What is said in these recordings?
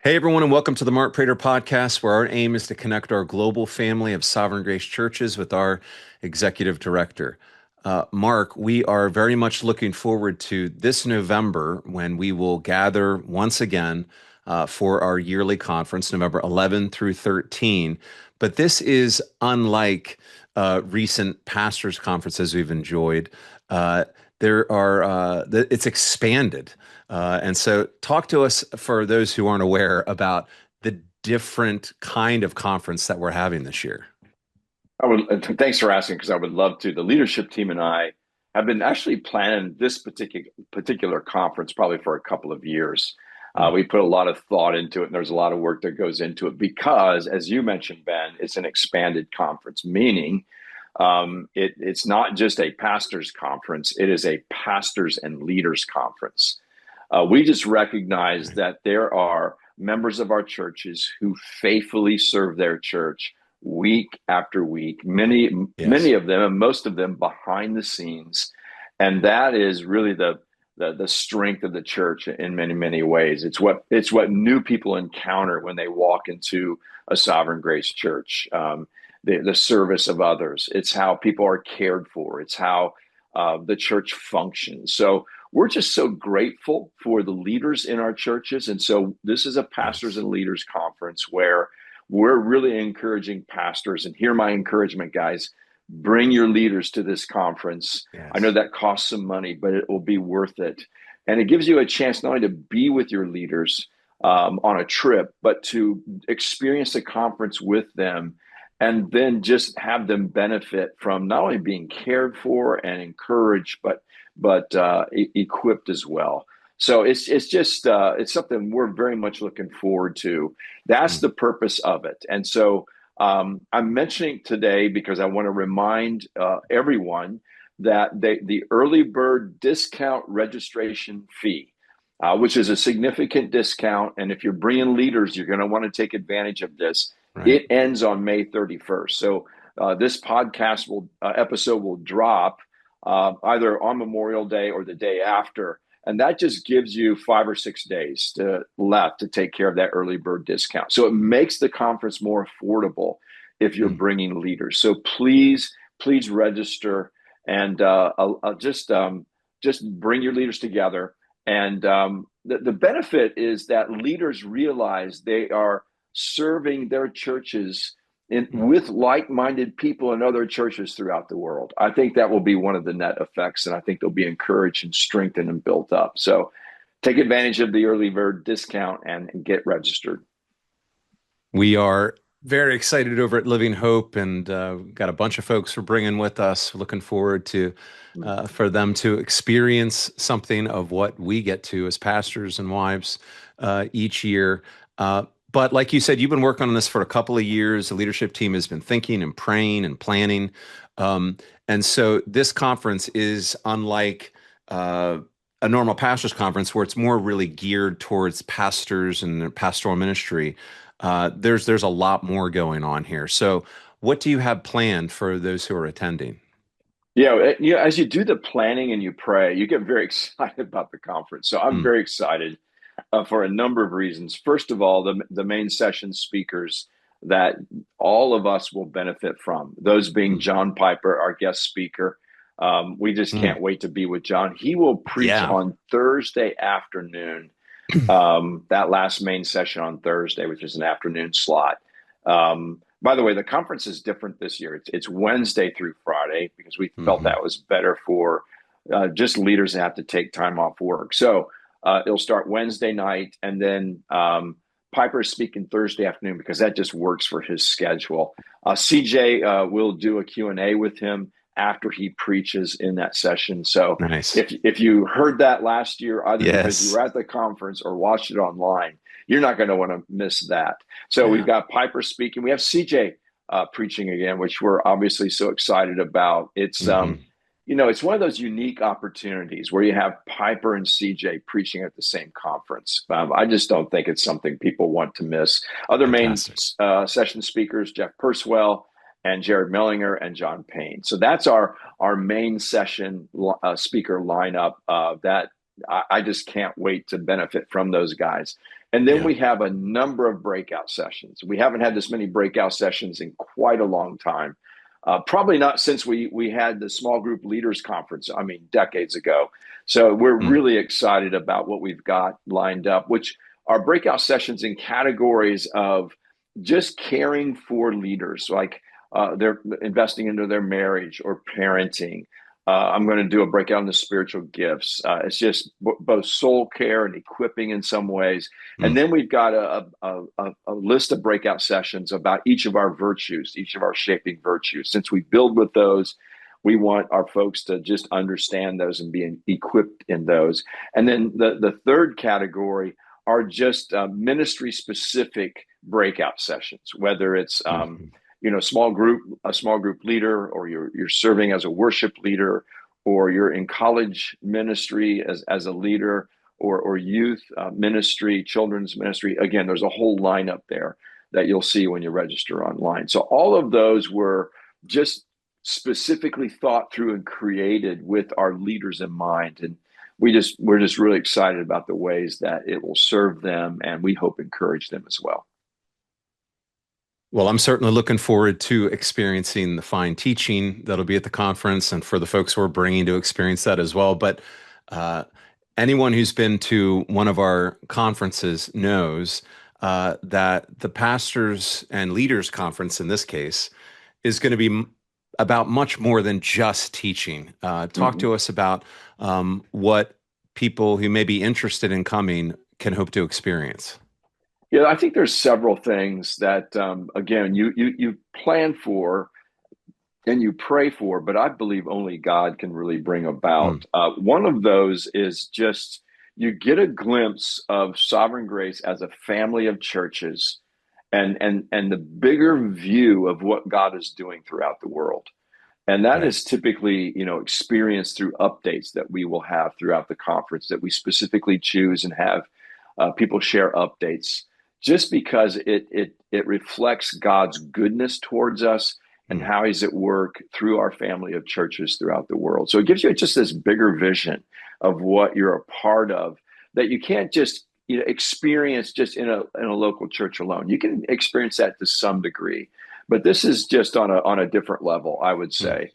Hey, everyone, and welcome to the Mark Prater podcast, where our aim is to connect our global family of Sovereign Grace churches with our executive director. Mark, we are very much looking forward to this November when we will gather once again for our yearly conference, November 11 through 13. But this is unlike recent pastors' conferences we've enjoyed. Uh, it's expanded. And so, talk to us, for those who aren't aware, about the different kind of conference that we're having this year. Thanks for asking, because I would love to. The leadership team and I have been actually planning this particular conference probably for a couple of years. Mm. We put a lot of thought into it, and there's a lot of work that goes into it because, as you mentioned, Ben, it's an expanded conference, meaning it's not just a pastors conference; it is a pastors and leaders conference. We just recognize Right. that there are members of our churches who faithfully serve their church week after week, many Yes. of them and most of them behind the scenes. And that is really the strength of the church in many ways. It's what new people encounter when they walk into a Sovereign Grace church. The service of others. It's how people are cared for. It's how the church functions. So we're just so grateful for the leaders in our churches. And so this is a pastors Yes. and leaders conference where we're really encouraging pastors. And hear my encouragement, guys: bring your leaders to this conference. I know Yes. that costs some money, but it will be worth it. And it gives you a chance not only to be with your leaders on a trip, but to experience the conference with them, and then just have them benefit from not only being cared for and encouraged, but equipped as well. So it's just it's something we're very much looking forward to. That's Mm. the purpose of it. And so I'm mentioning today because I want to remind everyone that the early bird discount registration fee, which is a significant discount, and if you're bringing leaders, you're going to want to take advantage of this. Right. It ends on May 31st. So this podcast episode will drop either on Memorial Day or the day after. And that just gives you 5 or 6 days left to take care of that early bird discount. So it makes the conference more affordable if you're Mm. bringing leaders. So please register, and just bring your leaders together. And the benefit is that leaders realize they are serving their churches Mm. with like-minded people in other churches throughout the world. I think that will be one of the net effects, and I think they'll be encouraged and strengthened and built up. So take advantage of the early bird discount and get registered. We are very excited over at Living Hope, and got a bunch of folks we're bringing with us. Looking forward to for them to experience something of what we get to as pastors and wives each year. But like you said, you've been working on this for a couple of years. The leadership team has been thinking and praying and planning. And so this conference is unlike a normal pastors conference where it's more really geared towards pastors and pastoral ministry. There's a lot more going on here. So, what do you have planned for those who are attending? As you do the planning and you pray, you get very excited about the conference. So I'm Mm. very excited for a number of reasons. First of all, the main session speakers that all of us will benefit from, those being Mm. John Piper, our guest speaker. We just Mm. can't wait to be with John. He will preach Yeah. on Thursday afternoon, that last main session on Thursday, which is an afternoon slot. By the way, the conference is different this year. It's Wednesday through Friday because we felt Hmm. that was better for just leaders that have to take time off work. So it'll start Wednesday night, and then Piper is speaking Thursday afternoon because that just works for his schedule. CJ will do a Q&A with him after he preaches in that session. So Nice. if you heard that last year, either because you Yes. were at the conference or watched it online, you're not going to want to miss that. So we've Yeah. got Piper speaking. We have CJ preaching again, which we're obviously so excited about. Hmm. It's one of those unique opportunities where you have Piper and CJ preaching at the same conference. I just don't think it's something people want to miss. Other main Fantastic. session speakers: Jeff Purswell and Jared Mellinger and John Payne. So that's our main session speaker lineup. That I just can't wait to benefit from those guys. And then Yeah. we have a number of breakout sessions. We haven't had this many breakout sessions in quite a long time. Probably not since we had the small group leaders conference, I mean, decades ago. So we're Mm. really excited about what we've got lined up, which are breakout sessions in categories of just caring for leaders, like they're investing into their marriage or parenting. I'm going to do a breakout on the spiritual gifts. It's just both soul care and equipping in some ways. And Mm. then we've got a list of breakout sessions about each of our virtues, each of our shaping virtues. Since we build with those, we want our folks to just understand those and be equipped in those. And then the third category are just ministry specific breakout sessions, whether it's Mm. a small group leader, or you're serving as a worship leader, or you're in college ministry as a leader, or youth ministry, children's ministry. Again, there's a whole lineup there that you'll see when you register online. So all of those were just specifically thought through and created with our leaders in mind. And we're just really excited about the ways that it will serve them, and we hope encourage them as well. Well, I'm certainly looking forward to experiencing the fine teaching that'll be at the conference and for the folks who are bringing to experience that as well. But uh, anyone who's been to one of our conferences knows that the pastors and leaders conference in this case is going to be about much more than just teaching. Talk Mm-hmm. to us about what people who may be interested in coming can hope to experience. Yeah, I think there's several things that again you plan for and you pray for, but I believe only God can really bring Mm. about. One of those is just you get a glimpse of Sovereign Grace as a family of churches, and the bigger view of what God is doing throughout the world. And that Right. is typically, experienced through updates that we will have throughout the conference, that we specifically choose and have people share updates, just because it reflects God's goodness towards us and Mm. how He's at work through our family of churches throughout the world. So it gives you just this bigger vision of what you're a part of, that you can't just experience just in a local church alone. You can experience that to some degree, but this is just on a different level, I would Mm. say,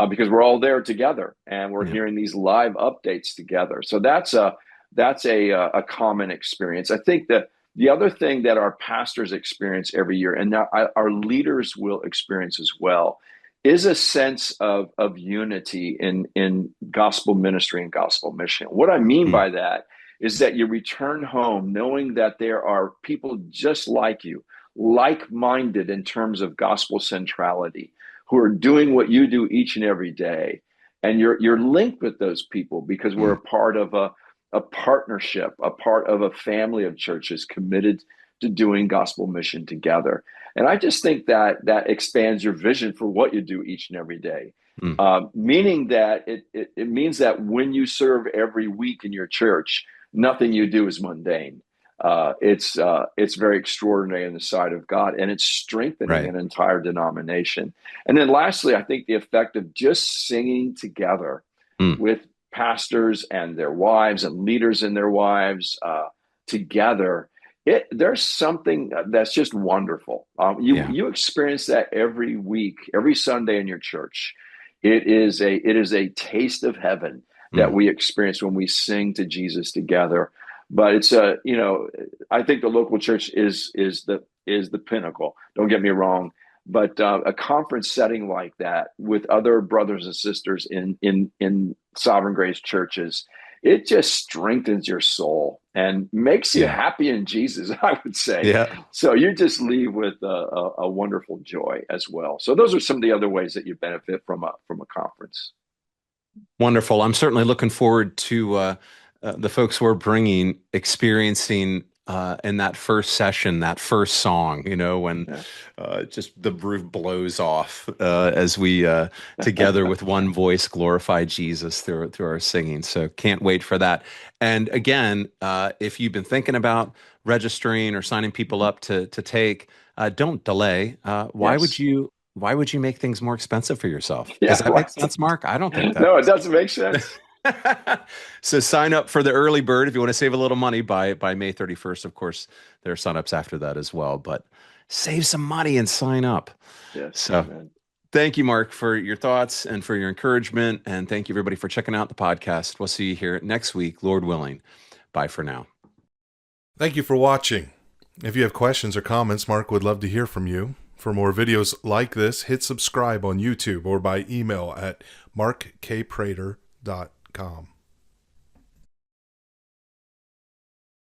because we're all there together and we're Yeah. hearing these live updates together. So that's a common experience. I think that the other thing that our pastors experience every year, and now our leaders will experience as well, is a sense of unity in gospel ministry and gospel mission. What I mean Mm. by that is that you return home knowing that there are people just like you, like-minded in terms of gospel centrality, who are doing what you do each and every day. And you're linked with those people because we're Mm. a part of a partnership, a part of a family of churches committed to doing gospel mission together. And I just think that that expands your vision for what you do each and every day. Mm. Meaning that it means that when you serve every week in your church, nothing you do is mundane. It's very extraordinary in the sight of God, and it's strengthening Right. an entire denomination. And then lastly, I think the effect of just singing together Mm. with pastors and their wives and leaders and their wives together, there's something that's just wonderful. Yeah. You experience that every week, every Sunday in your church. It is a taste of heaven that Mm. we experience when we sing to Jesus together. But it's I think the local church is the pinnacle. Don't get me wrong, but a conference setting like that with other brothers and sisters in Sovereign Grace churches, it just strengthens your soul and makes you Yeah. happy in Jesus, I would say. Yeah. So you just leave with a wonderful joy as well. So those are some of the other ways that you benefit from a conference. Wonderful. I'm certainly looking forward to the folks we're bringing experiencing in that first session, that first song, when Yeah. just the roof blows off as we together with one voice glorify Jesus through our singing. So can't wait for that. And again, if you've been thinking about registering or signing people up to take, don't delay. Yes. Why would you make things more expensive for yourself? Does Yeah, that make right. sense, Mark? I don't think that No, it makes doesn't make sense. So sign up for the early bird if you want to save a little money by May 31st. Of course, there are signups after that as well, but save some money and sign up. Yes, So amen. thank you, Mark, for your thoughts and for your encouragement. And thank you, everybody, for checking out the podcast. We'll see you here next week, Lord willing. Bye for now. Thank you for watching. If you have questions or comments, Mark would love to hear from you. For more videos like this, hit subscribe on YouTube or by email at markkprater.com.